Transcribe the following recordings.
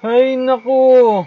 Hay naku!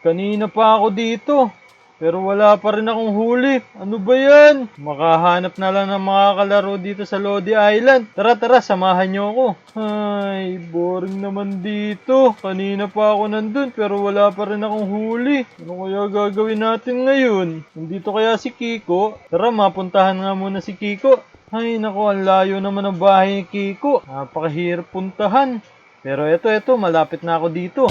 Kanina pa ako dito. Pero wala pa rin akong huli. Ano ba yan? Makahanap na lang ng mga kalaro dito sa Lodi Island. Tara tara, samahan niyo ako. Ay, boring naman dito. Kanina pa ako nandun pero wala pa rin akong huli. Ano kaya gagawin natin ngayon? Nandito kaya si Kiko? Tara, mapuntahan nga muna si Kiko. Ay naku, ang layo naman ng bahay ni Kiko. Napakahirap puntahan. Pero eto, malapit na ako dito.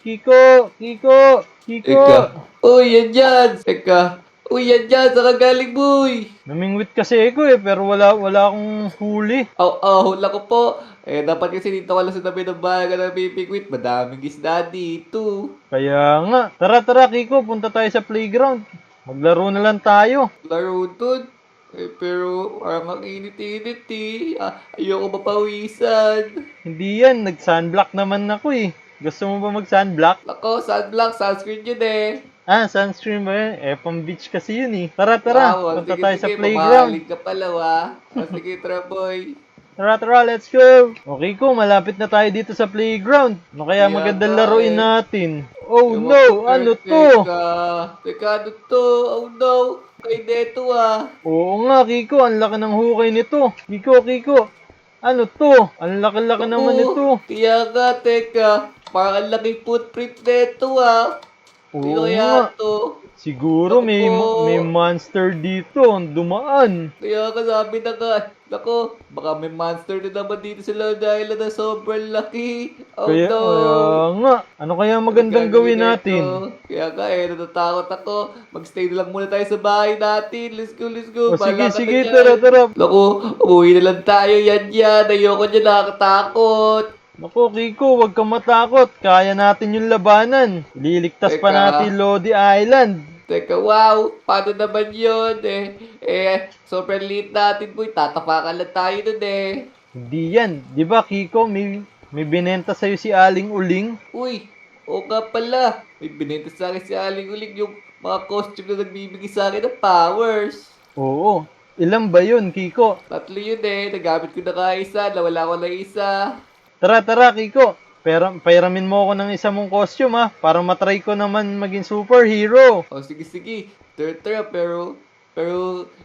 Kiko! Kiko! Kiko! Teka. Uy, yan dyan! Teka. Uy, yan dyan! Saan ka galing, boy? Namingwit kasi ako pero wala akong huli. Hula ko po. Dapat kasi dito ka lang sa tabi ng bahay ka ng pipikwit. Madaming isda dito. Kaya nga, tara Kiko, punta tayo sa playground. Maglaro na lang tayo. Laro dun. Pero parang ang init-init eh. Ayoko mapawisan. Hindi yan, nag-sunblock naman ako eh. Gusto mo ba mag-sunblock? Nako, sunblock, sunscreen yun eh. Sunscreen ba yun? Pang beach kasi yun eh. Tara, Wow, punta sige, tayo sa sige. playground. Mamahaling ka pala, wa. Sige, tara, boy. Tara, let's go! Okay ko, malapit na tayo dito sa playground. Ano kaya Kaya magandang nga laruin eh. natin? Oh Ewan no, ko, ano to? Teka, ano to? Oh no. Kay Neto ah. Oo nga, Kiko, ang laki ng hukay nito. Kiko, ano to? Ang laki-laki naman nito. Kaya nga, teka. Parang ang laking footprint Neto ah. Sino Oo nga. kaya to? Siguro Naku may po. monster dito, ang dumaan. Kaya nga sabi na nga. Nako, baka may monster na naman dito sila dahil na sobrang laki. Oh no. Kaya nga, ano kaya Ano magandang gagawin gawin nito? natin? Kaya nga natatakot ako. Magstay na lang muna tayo sa bahay natin. Let's go, let's go. O sige, Bahala ka na sige, dyan. tara. Naku, umuwi na lang tayo. Yan yan. Ayoko dyan, nakakatakot. Naku, Kiko, huwag kang matakot. Kaya natin yung labanan. Ililigtas pa Teka, natin Lodi Island. teka, wow. Paano naman yun sobrang liit natin po. Tatapakan lang tayo nun eh. Hindi yan. Di ba, Kiko, may binenta sa'yo si Aling Uling? Uy, oo nga pala. May binenta sa akin si Aling Uling yung mga costume na nagbibigay sa akin ng powers. Oo. Ilan ba yun, Kiko? Tatlo yun eh. Nagamit ko na nga isa. Nawala ko na isa. Tara, Kiko. Pairamin mo ako ng isa mong costume ha, para matry ko naman maging superhero. O sige, sige. Tara, pero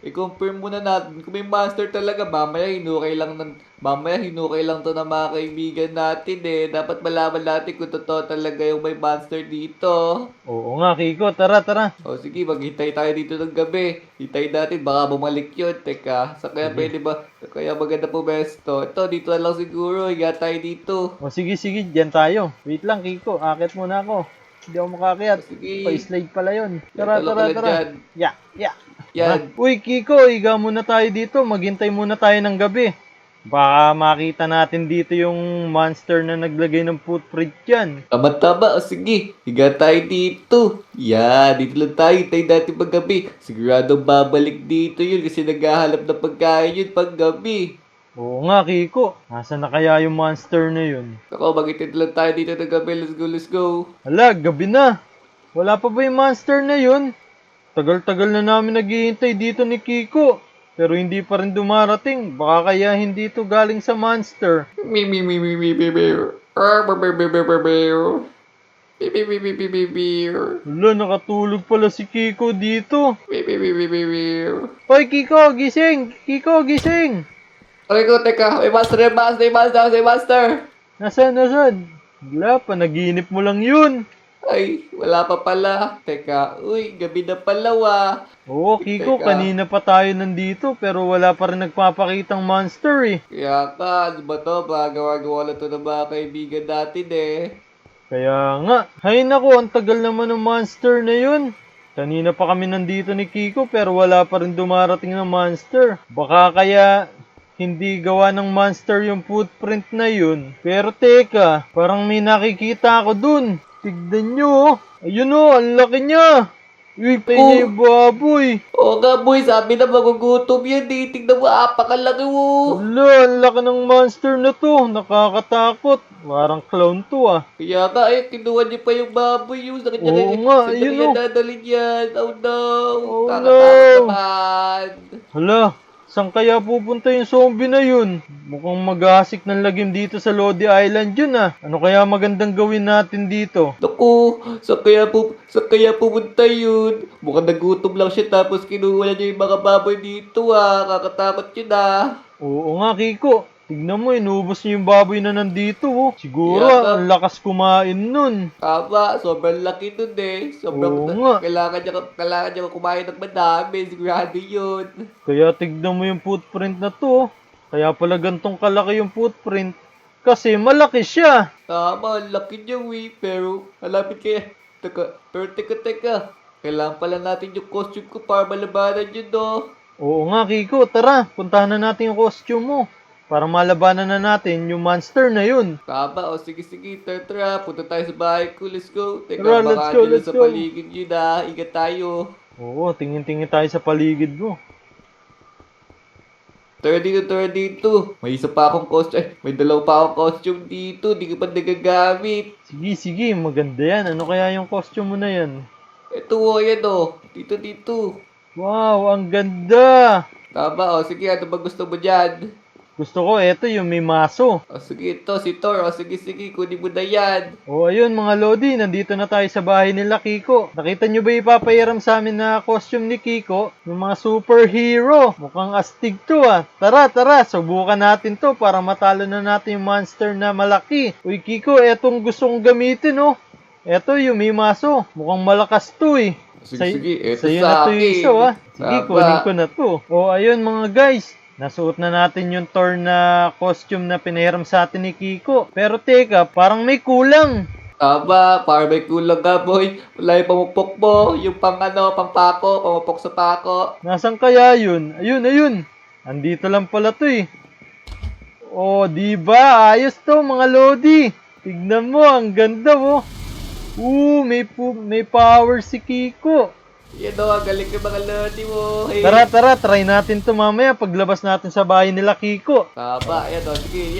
i-confirm muna natin kung may monster talaga. Mamaya hinukay lang to ng mga kaibigan natin eh. Dapat malaman natin kung totoo talaga yung may monster dito. Oo nga, Kiko. Tara. O sige, maghintay tayo dito ng gabi. Hintayin natin, baka bumalik yun. Teka, sa kaya pwede ba? Kaya maganda po besto. Ito, dito na lang siguro. Higa tayo dito. O sige, diyan tayo. Wait lang, Kiko. Akit muna ako. Hindi ako makakyat. Sige. Pa-slide pala yun. Tara. Tara. Dyan. Yeah. Yan. Uy, Kiko, higa muna tayo dito. Maghintay muna tayo ng gabi. Baka makita natin dito yung monster na naglagay ng footprint dyan. Tama. O sige, higa tayo dito. Yan, dito lang tayo. Hintay natin paggabi. Siguradong babalik dito yun kasi naghahanap ng pagkain yun paggabi. Oo nga, Kiko. Nasaan na kaya yung monster na yun? Ako, mag-intay lang tayo dito ng gabi. Let's go. Hala, gabi na. Wala pa ba yung monster na yun? Tagal-tagal na namin naghihintay dito ni Kiko. Pero hindi pa rin dumarating. Baka kaya hindi ito galing sa monster. Mi. Hala, nakatulog pala si Kiko dito. Hoy, Kiko, gising! Okay ko, teka. May master. Nasaan? Wala, panaginip mo lang yun. Ay, wala pa pala. Teka, uy, gabi na pala Oo, Kiko, Teka. kanina pa tayo nandito pero wala pa rin nagpapakitang monster eh. Kaya ka, ano ba to? Gawa-gawa lang to ng mga kaibigan natin eh. Kaya nga, hay nako, ang tagal naman ng monster na yun. Kanina pa kami nandito ni Kiko pero wala pa rin dumarating na monster. Baka kaya hindi gawa ng monster yung footprint na yun. Pero teka, parang may nakikita ako dun. Tignan nyo oh. Ayun oh, ang laki niya. Uy, tayo niya yung baboy. Oo nga boy, sabi na magugutom yan eh. Tingnan mo, apakalaki mo. Wala, ang laki ng monster na to. Nakakatakot. Parang clown to ah. Kaya nga kinuha niyo pa yung baboy yun. Saan Oo nga, saan ayun niya oh. dadalhin yan? Oh no, Oh, kakatakot no. naman. Hala, Saan kaya pupunta yung zombie na yun? Mukhang maghahasik ng lagim dito sa Lodi Island yun ah. Ano kaya magandang gawin natin dito? Naku, sa kaya pumunta yun? Mukhang nagutom lang siya tapos kinuha niya yung mga baboy dito ah. Kakatakot yun ah. Oo nga, Kiko. Tignan mo, inubos niya yung baboy na nandito oh. Siguro, Kaya nga. ang lakas kumain nun. Tama, sobrang laki nun eh. Oo nga. Kailangan niya kumain ng madami. Sigurado yun. Kaya tignan mo yung footprint na to. Oh. Kaya pala gantong kalaki yung footprint. Kasi malaki siya. Tama, ang laki niya eh. Pero, halapit kaya. Teka. Kailangan pala natin yung costume ko para malabanan yun no. Oo nga, Kiko. Tara, puntahan na natin yung costume mo. Para malabanan na natin yung monster na yun. Tama, o sige, tara. Punta tayo sa bahay ko, let's go. Teka, Tara, let's baka go, andyan let's sa go. paligid yun ah. Ingat tayo. Oo, tingin-tingin tayo sa paligid mo. Tara dito. May isa pa akong costume. May dalawa pa akong costume dito. Di ko pa nagagamit. Sige, maganda yan. Ano kaya yung costume mo na yan? Ito o, yan o. Dito. Wow, ang ganda! Tama, o sige, ano ba gusto mo dyan? Gusto ko, eto yung may maso. O sige, ito, si Thor. O sige, kunin mo na yan. O ayun mga Lodi, nandito na tayo sa bahay nila Kiko. Nakita nyo ba ipapahiram sa amin na costume ni Kiko? Yung mga superhero. Mukhang astig to ah. Tara, subukan natin to para matalo na natin yung monster na malaki. Uy Kiko, etong gusto kong gamitin oh. Eto yung may maso. Mukhang malakas to eh. Sige, eto Sa'yo sa na to akin. yung isa ah. Sige, Tama. kunin ko na to. O ayun mga guys. Nasuot na natin yung Thor na costume na pinahiram sa atin ni Kiko. Pero teka, parang may kulang. Tama, para may kulang ka, boy. Wala yung pamupok mo. Yung pangpako, pamupok sa pako. Nasaan kaya yun? Ayun. Andito lang pala to eh. Oh, di ba? Ayos to mga Lodi. Tignan mo, ang ganda oh. May power si Kiko. Yan o, ang galing ng mga lodi mo. Hey. Tara, try natin to mamaya paglabas natin sa bahay nila Kiko. Tama, yan o. Sige,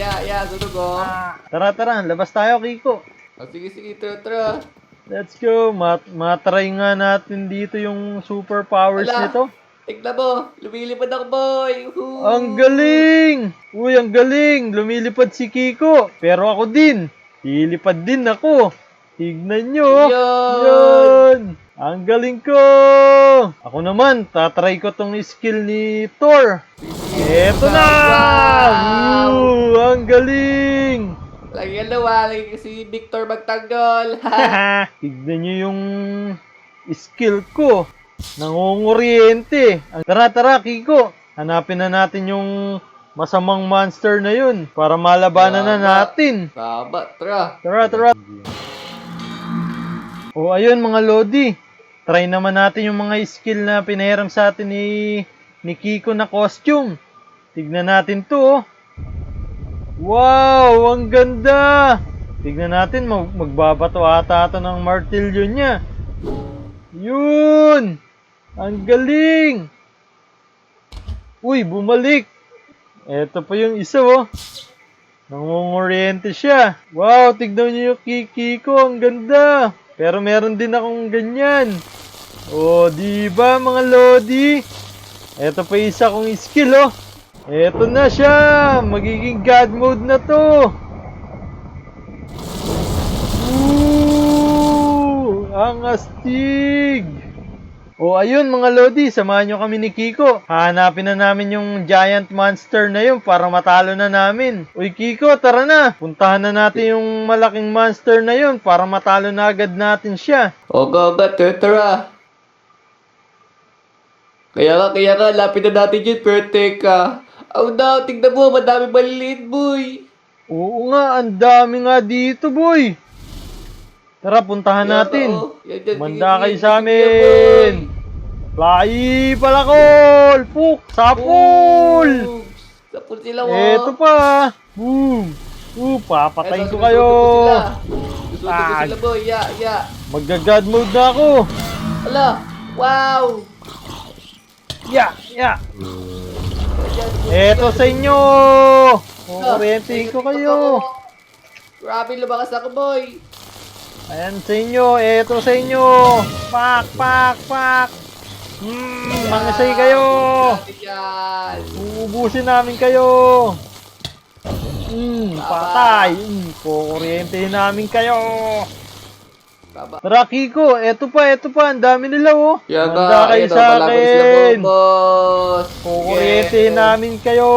sunog o. Tara, labas tayo Kiko. O, sige, tara. Let's go. Matry nga natin dito yung superpowers Ala. nito. Tignan mo, lumilipad ako, boy. Woohoo. Ang galing! Uy, ang galing! Lumilipad si Kiko. Pero ako din. Lilipad din ako. Tignan nyo. Yun! Ang galing ko! Ako naman, tatry ko tong skill ni Thor. Eto na! Wow! Ang galing! Lagi si Victor magtanggol. Tignan nyo yung skill ko. Nangunguryente. Tara, Kiko. Hanapin na natin yung masamang monster na yun para malabanan na natin. Tama, tara. Tara. O ayun mga Lodi. Try naman natin yung mga skill na pinahiram sa atin ni Kiko na costume. Tignan natin to. Wow, ang ganda! Tignan natin, magbabato ata ito ng martilyo niya. Yun! Ang galing! Uy, bumalik! Eto pa yung isa oh. Nangunguryente siya. Wow, tignan niyo yung Kiko, ang ganda! Pero meron din akong ganyan. O, di ba mga Lodi? Eto pa isa kong skill oh. Eto na siya! Magiging God mode na to! Ang astig! O ayun mga Lodi, samahan nyo kami ni Kiko. Hahanapin na namin yung giant monster na yun para matalo na namin. Uy Kiko, tara na! Puntahan na natin yung malaking monster na yun para matalo na agad natin siya. O tara. Kaya ka, lapit na natin yun, pero teka. Oh no, tignan mo, madami maliliit, boy. Oo nga, ang dami nga dito, boy. Tara, puntahan natin. Manda kayo sa amin. Fly palakol! Puk! Sapul! Sapul sila, mo. Eto pa. Boom! Papatayin ko kayo. Gusto ko sila, boy. Ya. Magga-god mode na ako. Ala, wow. Ya. Eto sa inyo. Kukurenting ko kayo. Grabe, lumakas ako, boy. Ayan sa inyo. Eto sa inyo. Pak. Mangasay kayo. Yan. Ubusin namin kayo. Patay. Kukuryentehin namin kayo. Tama. Tara, Kiko. Eto pa. Ang dami nila, oh. Kaya Manda kayo sa akin. boss. Kukuryentehin namin kayo.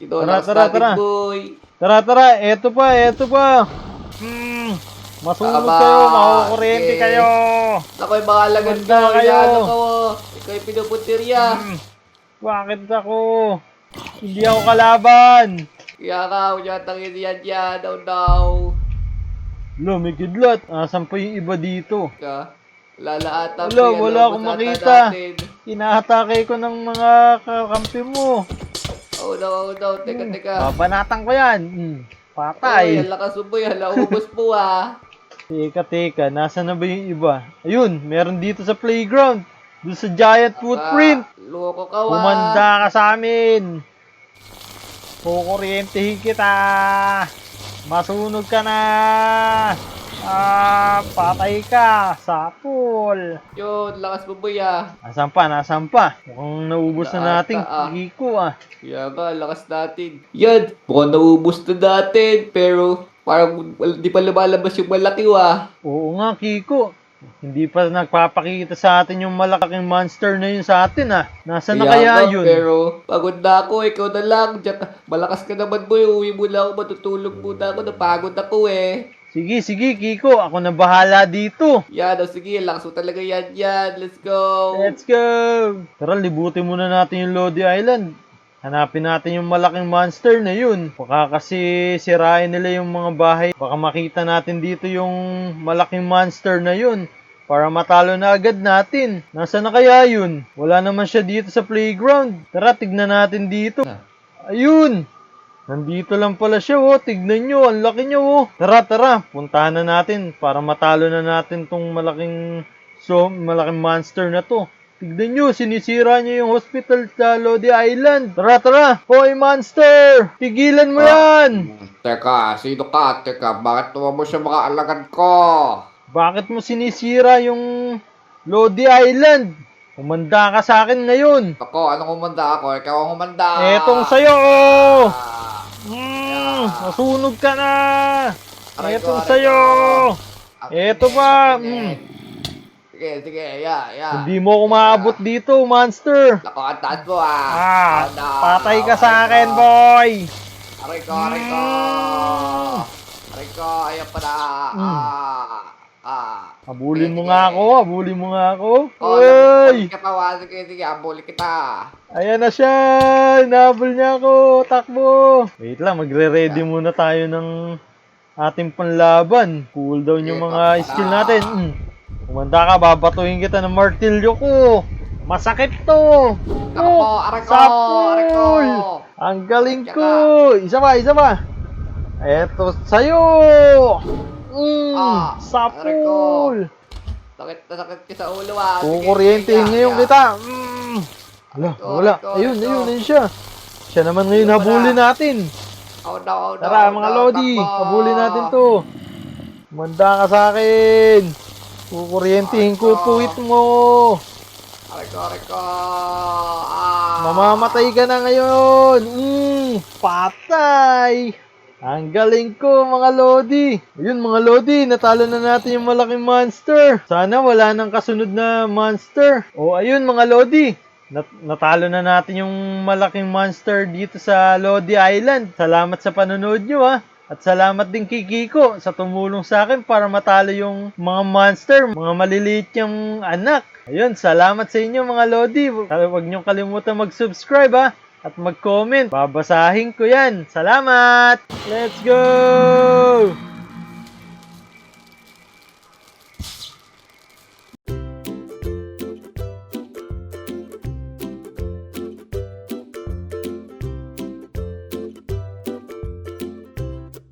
Idolakas Tara. natin, boy. Tara. Eto pa. Masunog Tama. kayo. Makukuryente Sige. kayo. Ako'y makalagad Manda ko. kayo. Inaano ko. Ikaw yung pinupuntirya. Bakit ako? Hindi ako kalaban. Kaya ka, unyatang yan. Oh, no. Lo, may kidlat. Asan pa yung iba dito? Lalaatan Wala akong makita. Inaatake ko ng mga kakampi mo. Oh no. Teka. Babanatan ko yan. Patay. Ang lakas mo boy. Ubos po Teka. Nasaan na ba yung iba? Ayun, meron dito sa playground. Doon sa giant footprint. Loko ka Kumanda ka sa amin. Kukuryentehin kita. Masunog ka na. Patay ka. Sapol. Yun, lakas mo boy Nasaan pa? Mukhang naubos na natin. Kiko Kaya nga, lakas natin. Yan, mukhang naubos na natin. Pero parang di pa lumalabas yung malaki Oo nga, Kiko. Hindi pa nagpapakita sa atin yung malaking monster na yun sa atin Nasaan na kaya nga, yun? Pero pagod na ako, ikaw na lang. Malakas ka naman boy, uwi mo na ako, matutulog muna ako, napagod ako Sige, Kiko. Ako na bahala dito. Yan, sige, lakas mo talaga yan. Let's go. Let's go! Tara, libutin muna natin yung Lodi Island. Hanapin natin yung malaking monster na yun. Baka kasi sirain nila yung mga bahay. Baka makita natin dito yung malaking monster na yun. Para matalo na agad natin. Nasaan na kaya yun? Wala naman siya dito sa playground. Tara, tignan natin dito. Ayun! Nandito lang pala siya, Tignan nyo, ang laki nyo, Tara. Puntahan na natin para matalo na natin tong malaking monster na to. Tignan nyo, sinisira niya yung hospital sa Lodi Island. Tara. Hoy, monster! Pigilan mo yan! Teka, sino ka? Bakit tuwa mo siya mga alagad ko? Bakit mo sinisira yung Lodi Island? Humanda ka sa akin ngayon. Ako, anong humanda ako? Ikaw ang humanda. Etong sayo! Masunog ka na! Etong sayo! Eto pa! Sige, Hindi mo ako maabot dito, monster! Ako, ang taas mo Patay ka sa akin, boy! Aray ko! Ayan pa na! Habulin mo nga ako. Uy! Sige, abuli kita. Ayan na siya! Nahabol niya ako! Takbo! Wait lang, magre-ready muna tayo ng ating panlaban. Cool down yung mga skill natin. Kumanda ka, babatuhin kita ng martilyo ko. Masakit to! Aray ko! Sapul! Ang galing ko! Isa pa! Eto sa'yo! Sapul! Sakit ka sa ulo Kukuryentehin ngayon kita. Wala. Ayun siya. Siya naman ngayon habulin natin. Tara mga Lodi, habulin natin to. Manda ka sa akin. Kukuryentehin ko puwit mo. Aray ko. Mamamatay ka na ngayon. Patay. Ang galing ko mga Lodi. Ayun mga Lodi, natalo na natin yung malaking monster. Sana wala nang kasunod na monster. Ayun mga Lodi. Natalo na natin yung malaking monster dito sa Lodi Island. Salamat sa panonood nyo At salamat din kay Kiko sa tumulong sa akin para matalo yung mga monster, mga maliliit yung anak. Ayun, salamat sa inyo mga Lodi. Huwag niyong kalimutan mag-subscribe at mag-comment. Babasahin ko yan. Salamat! Let's go!